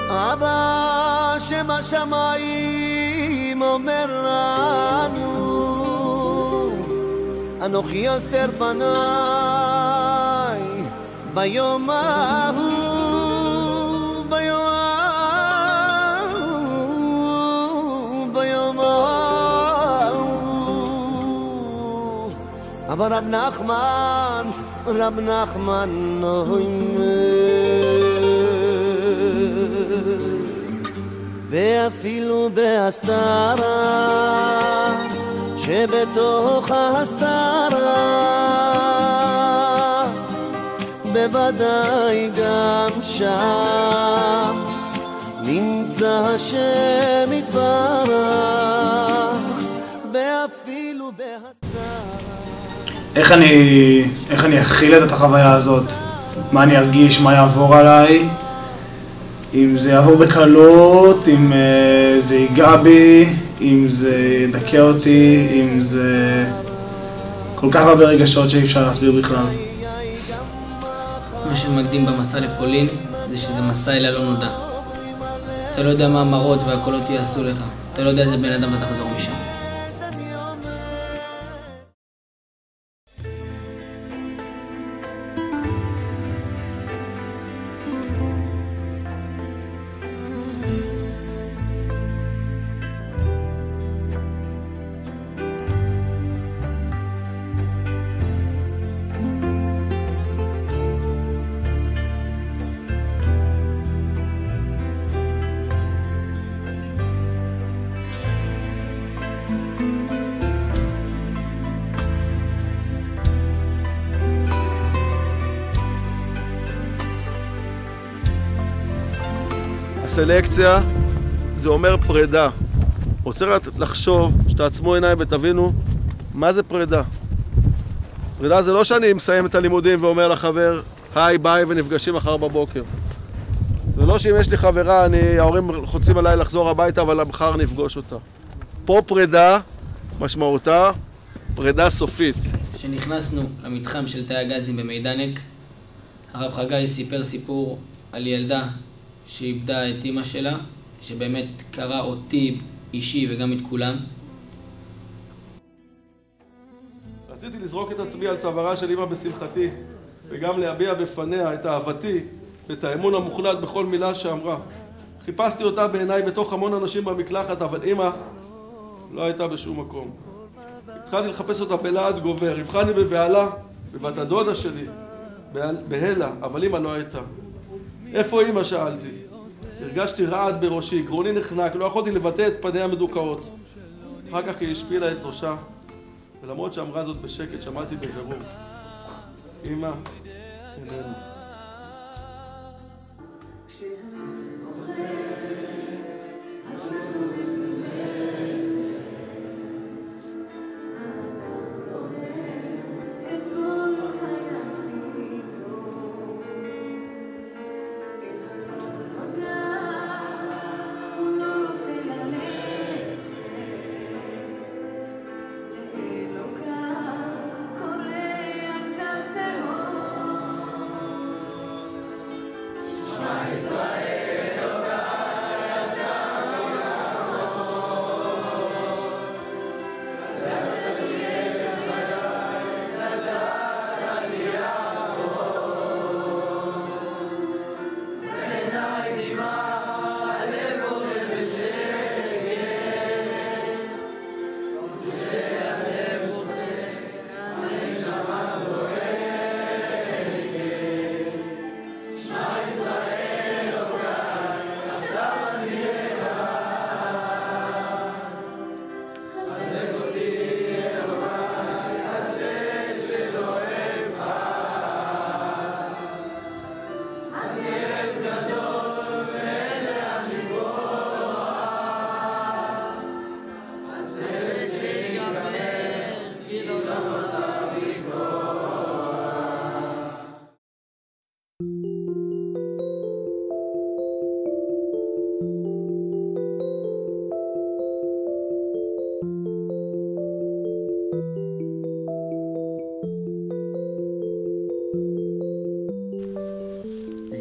אבא שבשמיים אומר לנו אנוכי אסתר פניי ביום ההוא ביום ההוא אבל רב נחמן ואפילו בהסתרה שבתוך ההסתרה בוודאי גם שם נמצא השם יתברך ואפילו בהסתרה. איך אני אכיל את החוויה הזאת? מה אני ארגיש? מה יעבור עליי? אם זה יעבור בקלות, אם זה ייגע בי, אם זה ידכא אותי, אם זה כל כך הרבה רגשות שאי אפשר להסביר בכלל. מה שמקדים במסע לפולין זה שזה מסע אל הלא נודע. אתה לא יודע מה המראות והקולות יעשו לך. אתה לא יודע איזה בן אדם אתה תחזור משם. הסלקציה זה אומר פרידה. רוצה רק לחשוב, שתעצמו עיניים ותבינו מה זה פרידה. פרידה זה לא שאני מסיים את הלימודים ואומר לחבר היי ביי ונפגשים מחר בבוקר. זה לא שאם יש לי חברה, ההורים חוצים עליי לחזור הביתה אבל מחר נפגוש אותה. פה פרידה, משמעותה פרידה סופית. כשנכנסנו למתחם של תאי הגזים במידנק, הרב חגי סיפר סיפור על ילדה שאיבדה את אמא שלה, שבאמת קרא אותי אישי וגם את כולם. רציתי לזרוק את עצמי על צווארה של אמא בשמחתי, וגם להביע בפניה את אהבתי ואת האמון המוחלט בכל מילה שאמרה. חיפשתי אותה בעיניי בתוך המון אנשים במקלחת, אבל אמא לא הייתה בשום מקום. התחלתי לחפש אותה בלעד גובר, הבחני בבהלה, בבת הדודה שלי, בהלה, אבל אמא לא הייתה. איפה אמא? שאלתי. הרגשתי רעד בראשי, גרוני נחנק, לא יכולתי לבטא את פניה המדוכאות. אחר כך היא השפילה את ראשה, ולמרות שאמרה זאת בשקט, שמעתי בבירור. אמא, איננו. ישראל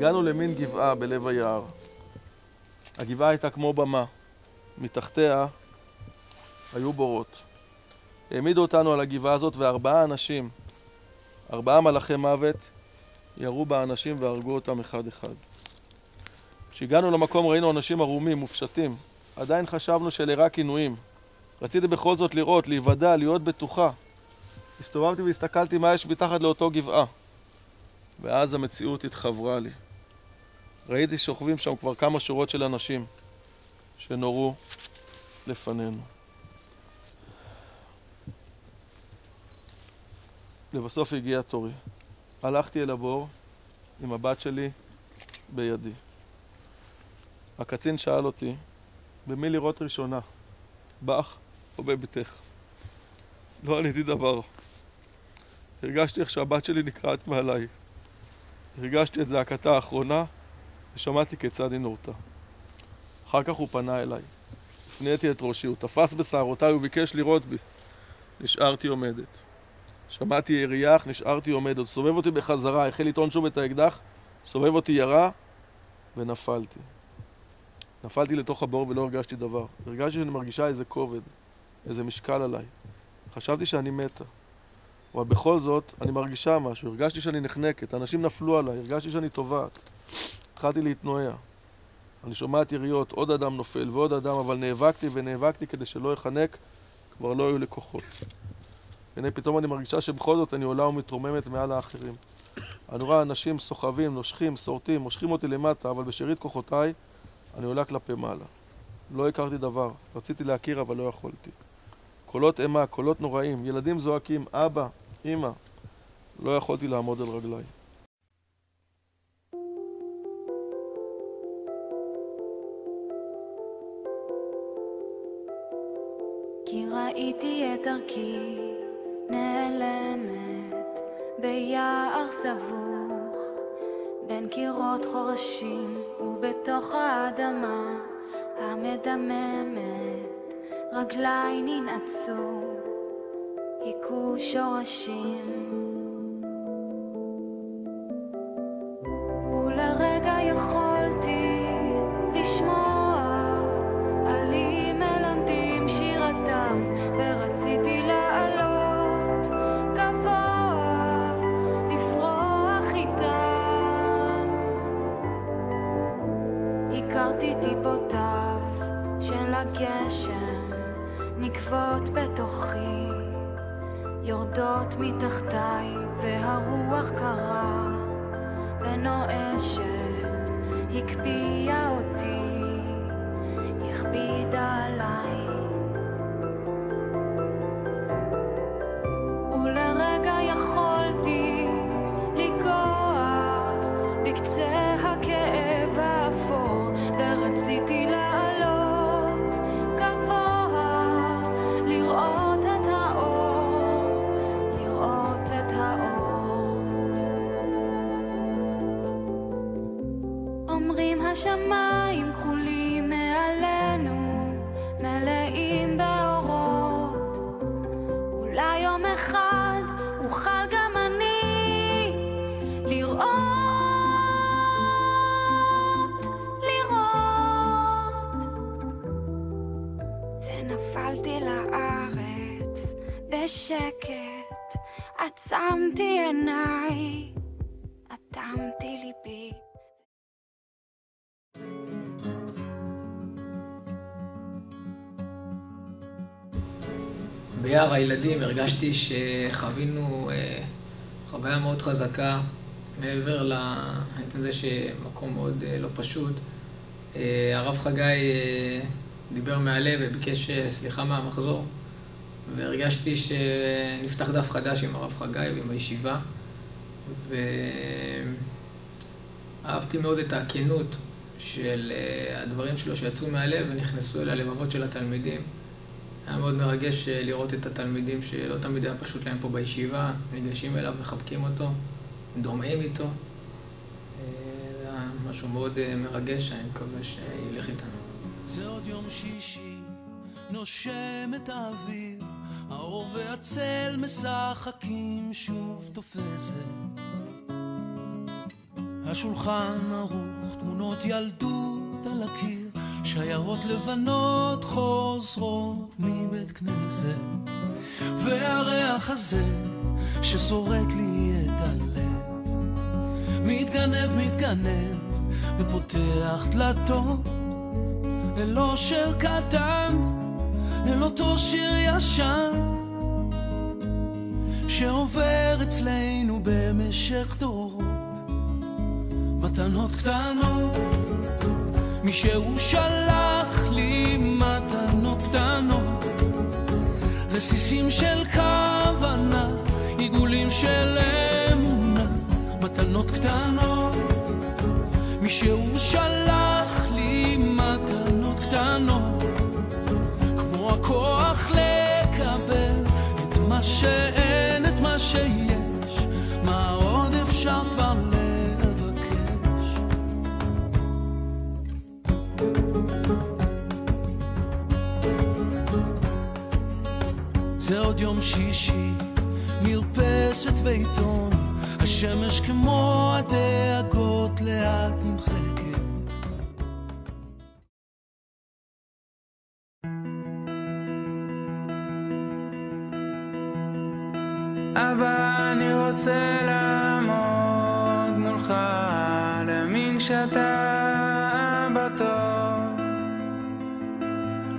הגענו למין גבעה בלב היער. הגבעה הייתה כמו במה. מתחתיה היו בורות. העמידו אותנו על הגבעה הזאת וארבעה אנשים, 4 מלאכי מוות, ירו באנשים והרגו אותם אחד אחד. כשהגענו למקום ראינו אנשים ערומים, מופשטים. עדיין חשבנו שאלה רק עינויים. רציתי בכל זאת לראות, להיוודע, להיות בטוחה. הסתובבתי והסתכלתי מה יש מתחת לאותו גבעה. ואז המציאות התחברה לי. ראיתי שוכבים שם כבר כמה שורות של אנשים שנורו לפנינו. לבסוף הגיע תורי. הלכתי אל הבור עם הבת שלי בידי. הקצין שאל אותי, במי לראות ראשונה? בך או בביתך? לא עניתי דבר. הרגשתי איך שהבת שלי נקרעת מעליי. הרגשתי את זעקתה האחרונה ושמעתי כיצד היא נורתה. אחר כך הוא פנה אליי. הפניתי את ראשי, הוא תפס בשערותיי וביקש לראות בי. נשארתי עומדת. שמעתי יריח, נשארתי עומדת. סובב אותי בחזרה, החל לטעון שוב את האקדח, סובב אותי ירה ונפלתי. נפלתי לתוך הבור ולא הרגשתי דבר. הרגשתי שאני מרגישה איזה כובד, איזה משקל עליי. חשבתי שאני מתה. אבל בכל זאת, אני מרגישה משהו. הרגשתי שאני נחנקת, אנשים נפלו עליי, הרגשתי שאני טובעת. התחלתי להתנועע. אני שומעת יריות, עוד אדם נופל ועוד אדם, אבל נאבקתי ונאבקתי כדי שלא יחנק, כבר לא היו לקוחות. הנה פתאום אני מרגישה שבכל זאת אני עולה ומתרוממת מעל האחרים. אני רואה אנשים סוחבים, נושכים, סורטים, מושכים אותי למטה, אבל בשארית כוחותיי אני עולה כלפי מעלה. לא הכרתי דבר, רציתי להכיר אבל לא יכולתי. קולות אימה, קולות נוראים, ילדים זועקים, אבא, אמא. לא יכולתי לעמוד על רגליי. כי ראיתי את דרכי נעלמת ביער סבוך בין קירות חורשים ובתוך האדמה המדממת רגליי ננעצו, היכו שורשים ולרגע יכולתי לשמוע עלי מלמדים שירתם ורציתי לעלות גבוה לפרוח איתם. הכרתי טיפותיו של הגשם נקבות בתוכי, יורדות מתחתיי והרוח קרה ונואשת, הקפיאה אותי, הכבידה עליי. ולרגע יכולתי לגוע בקצה הכאב האפור ורציתי לעלות גבוה לראות את האור, לראות את האור. אומרים השמיים כחולים מעלינו מלאים באורות, אולי יום אחד אוכל גם אני לראות, ונפלתי לארץ בשקט, עצמתי עיניי, אטמתי ליבי. ביער הילדים הרגשתי שחווינו חוויה מאוד חזקה, מעבר לזה שמקום מאוד לא פשוט. הרב חגי דיבר מהלב וביקש סליחה מהמחזור, והרגשתי שנפתח דף חדש עם הרב חגי ועם הישיבה, ואהבתי מאוד את הכנות של הדברים שלו שיצאו מהלב ונכנסו אל הלבבות של התלמידים. היה מאוד מרגש לראות את התלמידים שלא תמיד היה פשוט להם פה בישיבה, ניגשים אליו, מחבקים אותו, דומעים איתו. זה היה משהו מאוד מרגש, אני מקווה שילך איתנו. זה עוד יום שישי, נושם את האוויר, האור והצל משחקים שוב תופסת. השולחן ערוך, תמונות ילדות על הקיר, שיירות לבנות חוזרות מבית כנסת, והריח הזה ששורט לי את הלב, מתגנב ופותח דלתות אל אושר קטן, אל אותו שיר ישן שעובר אצלנו במשך דורות. מתנות קטנות, מישהו שלח לי מתנות קטנות, רסיסים של כוונה, עיגולים של אמונה. מתנות קטנות, מישהו שלח לי מתנות קטנות, כמו הכוח לקבל את מה שאין, את מה שיש, מה עוד אפשר כבר לבקש. זה עוד יום שישי, מרפסת ועיתון, השמש כמו הדאגות לאט נמחקת. אבא, אני רוצה לעמוד מולך, להאמין שאתה אבא טוב.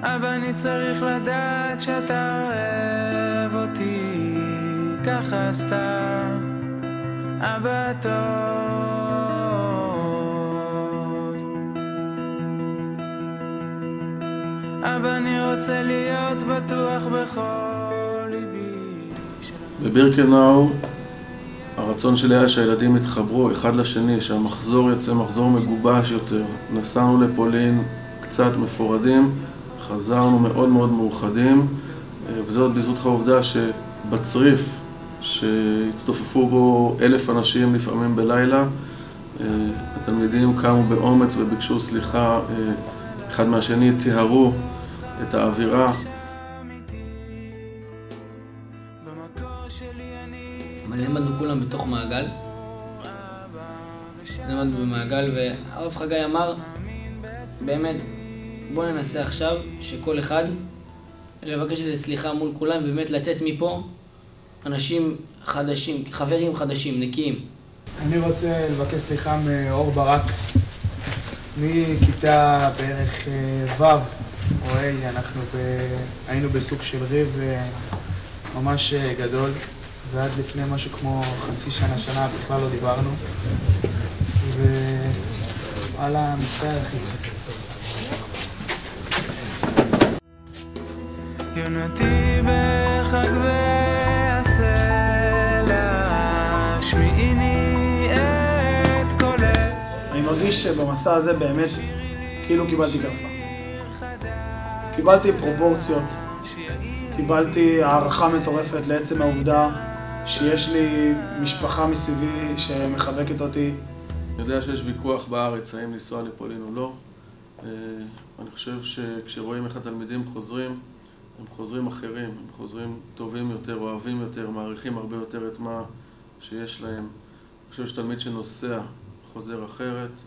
אבא, אני צריך לדעת שאתה אוהב אותי ככה סתם, אבא טוב. אבא, אני רוצה להיות בטוח בכל ליבי. בבירקנאו הרצון שלי היה שהילדים יתחברו אחד לשני, שהמחזור יצא מחזור מגובש יותר. נסענו לפולין קצת מפורדים, חזרנו מאוד מאוד מאוחדים, וזאת בזכות העובדה שבצריף שהצטופפו בו 1,000 אנשים לפעמים בלילה, התלמידים קמו באומץ וביקשו סליחה אחד מהשני, תיארו את האווירה. אבל למדנו כולם בתוך מעגל, למדנו במעגל, והרב חגי אמר, באמת, בוא ננסה עכשיו שכל אחד לבקש את סליחה מול כולם, ובאמת לצאת מפה אנשים חדשים, חברים חדשים, נקיים. אני רוצה לבקש סליחה מאור ברק, מכיתה בערך ו' או ה', אנחנו היינו בסוג של ריב ממש גדול, ועד לפני משהו כמו חצי שנה בכלל לא דיברנו, וואלה, מצטער אחי. יונתי בחג והסלע, שמיעיני את קולך. אני מרגיש שבמסע הזה באמת כאילו קיבלתי גאווה. קיבלתי פרופורציות, קיבלתי הערכה מטורפת לעצם העובדה שיש לי משפחה מסביבי שמחבקת אותי. אני יודע שיש ויכוח בארץ האם לנסוע לפולין או לא. אני חושב שכשרואים איך התלמידים חוזרים, הם חוזרים אחרים, הם חוזרים טובים יותר, אוהבים יותר, מעריכים הרבה יותר את מה שיש להם. אני חושב שתלמיד שנוסע חוזר אחרת,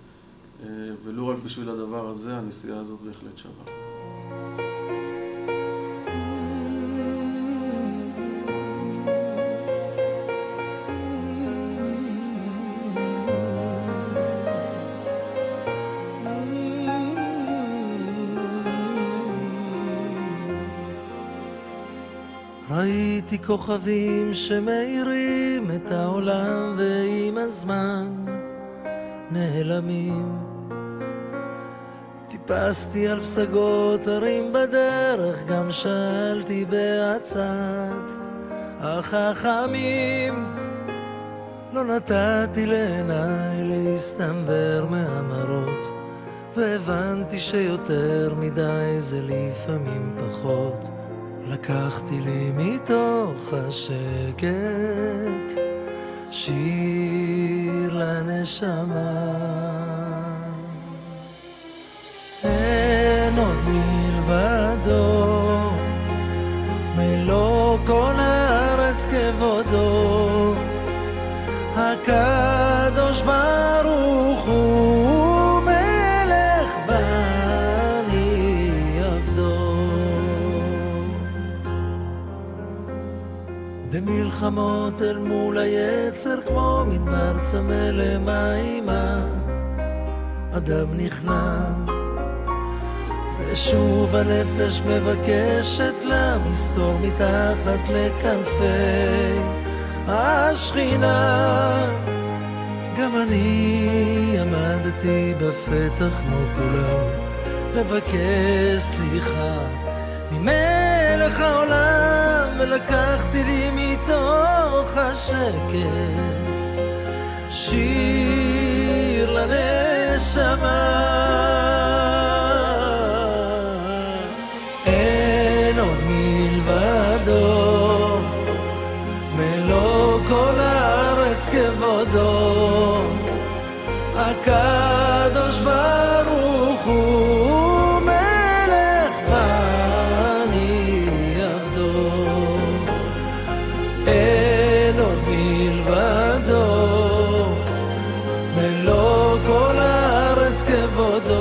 ולא רק בשביל הדבר הזה, הנסיעה הזאת בהחלט שווה. ראיתי כוכבים שמאירים את העולם ועם הזמן נעלמים. טיפסתי על פסגות הרים בדרך, גם שאלתי בעצת החכמים. לא נתתי לעיניי להסתנוור מהמראות, והבנתי שיותר מדי זה לפעמים פחות. לקחתי לי מתוך השקט שיר לנשמה. אין עוד מלבדו, מלוא כל הארץ כבודו, הקדוש ברוך מלחמות אל מול היצר, כמו מדבר צמא למים, אדם נכנע, ושוב הנפש מבקשת לה מסתור מתחת לכנפי השכינה. גם אני עמדתי בפתח כמו כולם, לבקש סליחה ממלך העולם, ולקחתי לי מתוך השקט שיר לנשמה. אין עוד מלבדו, מלוא כל הארץ כבודו, הקדוש ברוך הוא מלך ואני עבדו. אין עוד מלבדו, מלוא כל הארץ כבודו,